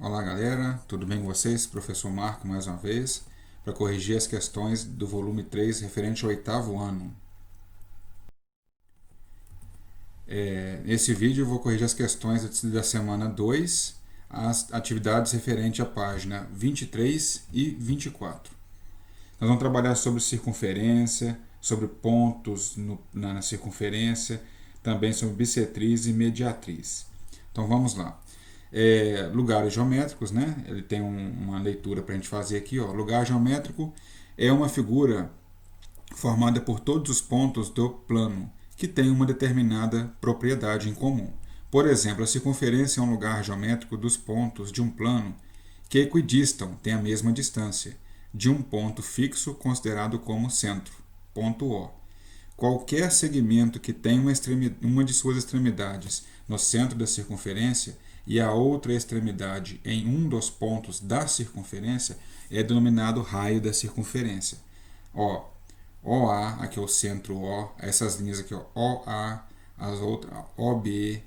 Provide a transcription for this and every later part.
Olá galera, tudo bem com vocês? Professor Marco mais uma vez, para corrigir as questões do volume 3 referente ao oitavo ano. Nesse vídeo eu vou corrigir as questões da semana 2, as atividades referentes à página 23 e 24. Nós vamos trabalhar sobre circunferência, sobre pontos na circunferência, também sobre bissetriz e mediatriz. Então vamos lá. Lugares geométricos, né? Ele tem uma leitura para a gente fazer aqui. Ó. Lugar geométrico é uma figura formada por todos os pontos do plano que tem uma determinada propriedade em comum. Por exemplo, a circunferência é um lugar geométrico dos pontos de um plano que equidistam, têm a mesma distância, de um ponto fixo considerado como centro, ponto O. Qualquer segmento que tenha uma de suas extremidades no centro da circunferência e a outra extremidade em um dos pontos da circunferência é denominado raio da circunferência. Ó, OA, aqui é o centro O, essas linhas aqui, ó, OA, as outras, OB,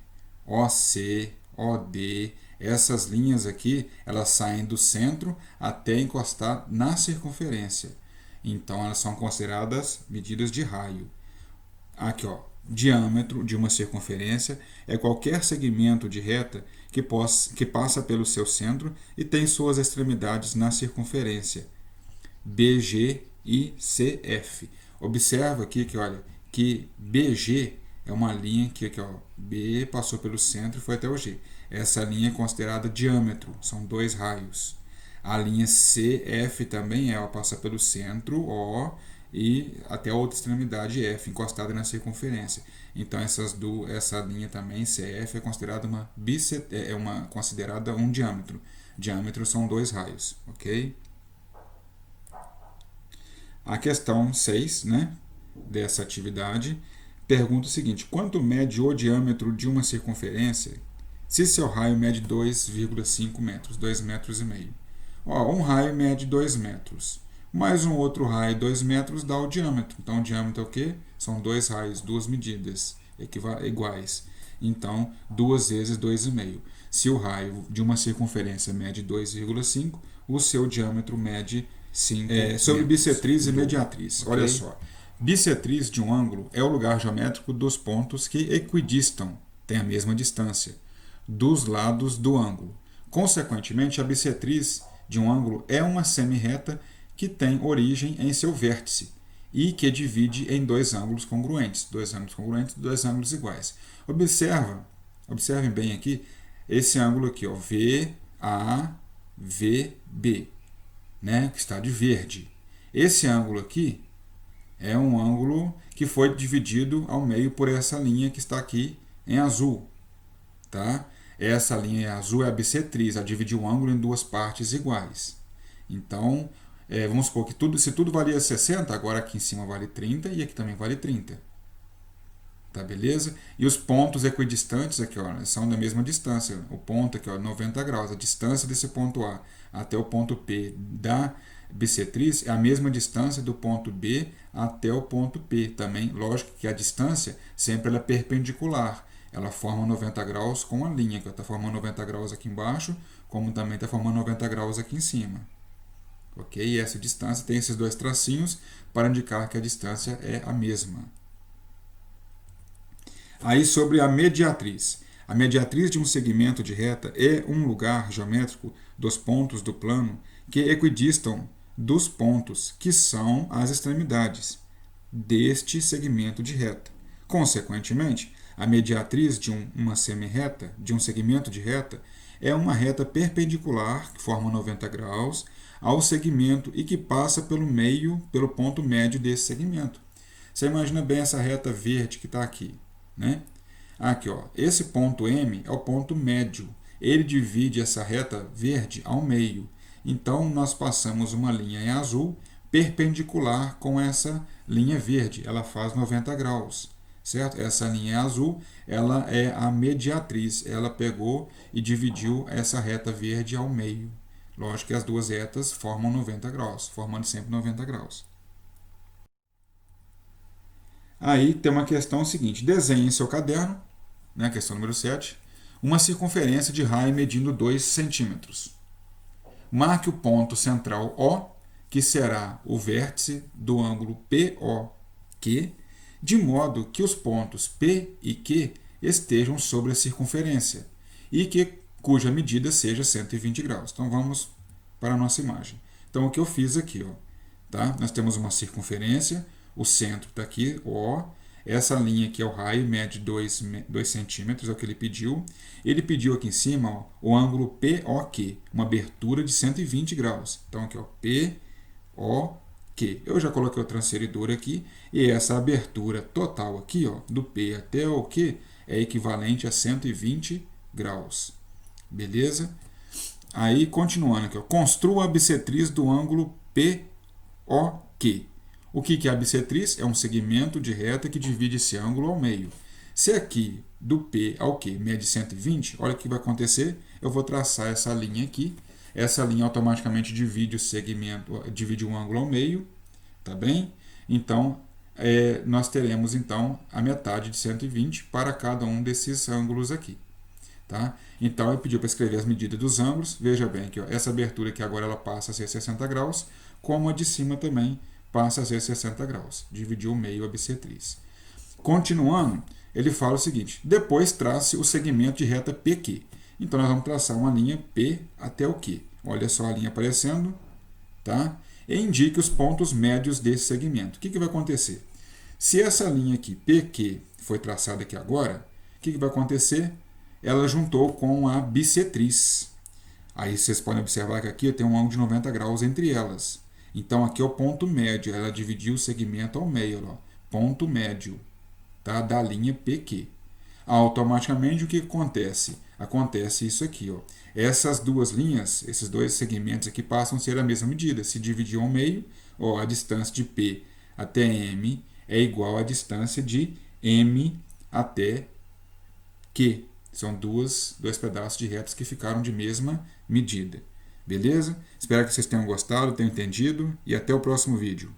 OC, OD, essas linhas aqui, elas saem do centro até encostar na circunferência. Então, elas são consideradas medidas de raio. Aqui, ó, diâmetro de uma circunferência é qualquer segmento de reta que passa pelo seu centro e tem suas extremidades na circunferência. BG e CF. Observa aqui que, olha, que BG é uma linha que aqui, ó, B passou pelo centro e foi até o G. Essa linha é considerada diâmetro, são dois raios. A linha CF também ela passa pelo centro, O, e até a outra extremidade F, encostada na circunferência. Então essa linha também, CF, é considerada considerada um diâmetro. Diâmetro são dois raios, ok? A questão 6, né, dessa atividade, pergunta o seguinte: quanto mede o diâmetro de uma circunferência se seu raio mede 2,5 metros, 2,5 metros? Ó, um raio mede 2 metros, mais um outro raio 2 metros dá o diâmetro. Então, o diâmetro é o quê? São dois raios, duas medidas iguais. Então, 2 vezes 2,5. Se o raio de uma circunferência mede 2,5, o seu diâmetro mede 5 sobre bissetriz e mediatriz. Okay? Olha só. Bissetriz de um ângulo é o lugar geométrico dos pontos que equidistam, têm a mesma distância, dos lados do ângulo. Consequentemente, a bissetriz de um ângulo é uma semirreta que tem origem em seu vértice e que divide em dois ângulos congruentes, dois ângulos iguais. Observem bem aqui esse ângulo aqui, ó, VAVB, né, que está de verde. Esse ângulo aqui é um ângulo que foi dividido ao meio por essa linha que está aqui em azul, tá? Essa linha azul é a bissetriz, ela divide o ângulo em duas partes iguais. Então, vamos supor que se tudo valia 60, agora aqui em cima vale 30 e aqui também vale 30. Tá, beleza? E os pontos equidistantes aqui, ó, são da mesma distância. O ponto aqui, ó, 90 graus. A distância desse ponto A até o ponto P da bissetriz é a mesma distância do ponto B até o ponto P. Também, lógico que a distância sempre ela é perpendicular. Ela forma 90 graus com a linha, que está formando 90 graus aqui embaixo, como também está formando 90 graus aqui em cima. Ok? E essa distância tem esses dois tracinhos para indicar que a distância é a mesma. Aí sobre a mediatriz. A mediatriz de um segmento de reta é um lugar geométrico dos pontos do plano que equidistam dos pontos que são as extremidades deste segmento de reta. Consequentemente, a mediatriz de uma semirreta, de um segmento de reta, é uma reta perpendicular, que forma 90 graus, ao segmento e que passa pelo ponto médio desse segmento. Você imagina bem essa reta verde que está aqui, né? Aqui, ó, esse ponto M é o ponto médio. Ele divide essa reta verde ao meio. Então, nós passamos uma linha em azul perpendicular com essa linha verde. Ela faz 90 graus, certo? Essa linha azul, ela é a mediatriz. Ela pegou e dividiu essa reta verde ao meio. Lógico que as duas retas formam 90 graus, formando sempre 90 graus. Aí tem uma questão seguinte: desenhe em seu caderno, né, questão número 7, uma circunferência de raio medindo 2 centímetros. Marque o ponto central O, que será o vértice do ângulo POQ, de modo que os pontos P e Q estejam sobre a circunferência e cuja medida seja 120 graus. Então vamos para a nossa imagem. Então o que eu fiz aqui, ó, tá? Nós temos uma circunferência, o centro está aqui, O. Essa linha aqui é o raio, mede 2 centímetros, é o que ele pediu. Ele pediu aqui em cima, ó, o ângulo POQ, uma abertura de 120 graus. Então aqui, ó, POQ. Eu já coloquei o transferidor aqui, e essa abertura total aqui, ó, do P até o Q, é equivalente a 120 graus. Beleza? Aí, continuando aqui, ó, construa a bissetriz do ângulo POQ. O que é a bissetriz? É um segmento de reta que divide esse ângulo ao meio. Se aqui, do P ao Q, mede 120, olha o que vai acontecer. Eu vou traçar essa linha aqui. Essa linha automaticamente divide o segmento, divide o ângulo ao meio. Tá bem? Então, nós teremos então a metade de 120 para cada um desses ângulos aqui. Tá? Então, ele pediu para escrever as medidas dos ângulos. Veja bem que, ó, essa abertura aqui agora ela passa a ser 60 graus, como a de cima também passa a ser 60 graus. Dividiu o meio a bissetriz. Continuando, ele fala o seguinte: depois trace o segmento de reta PQ. Então, nós vamos traçar uma linha P até o Q. Olha só a linha aparecendo. Tá? E indique os pontos médios desse segmento. O que vai acontecer? Se essa linha aqui, PQ, foi traçada aqui agora, o que vai acontecer? Ela juntou com a bissetriz. Aí vocês podem observar que aqui tem um ângulo de 90 graus entre elas. Então aqui é o ponto médio, ela dividiu o segmento ao meio, ó, ponto médio, tá, da linha PQ. Automaticamente o que acontece? Acontece isso aqui, ó. Essas duas linhas, esses dois segmentos aqui passam a ser a mesma medida. Se dividir ao meio, ó, a distância de P até M é igual à distância de M até Q. São dois pedaços de retas que ficaram de mesma medida. Beleza? Espero que vocês tenham gostado, tenham entendido e até o próximo vídeo.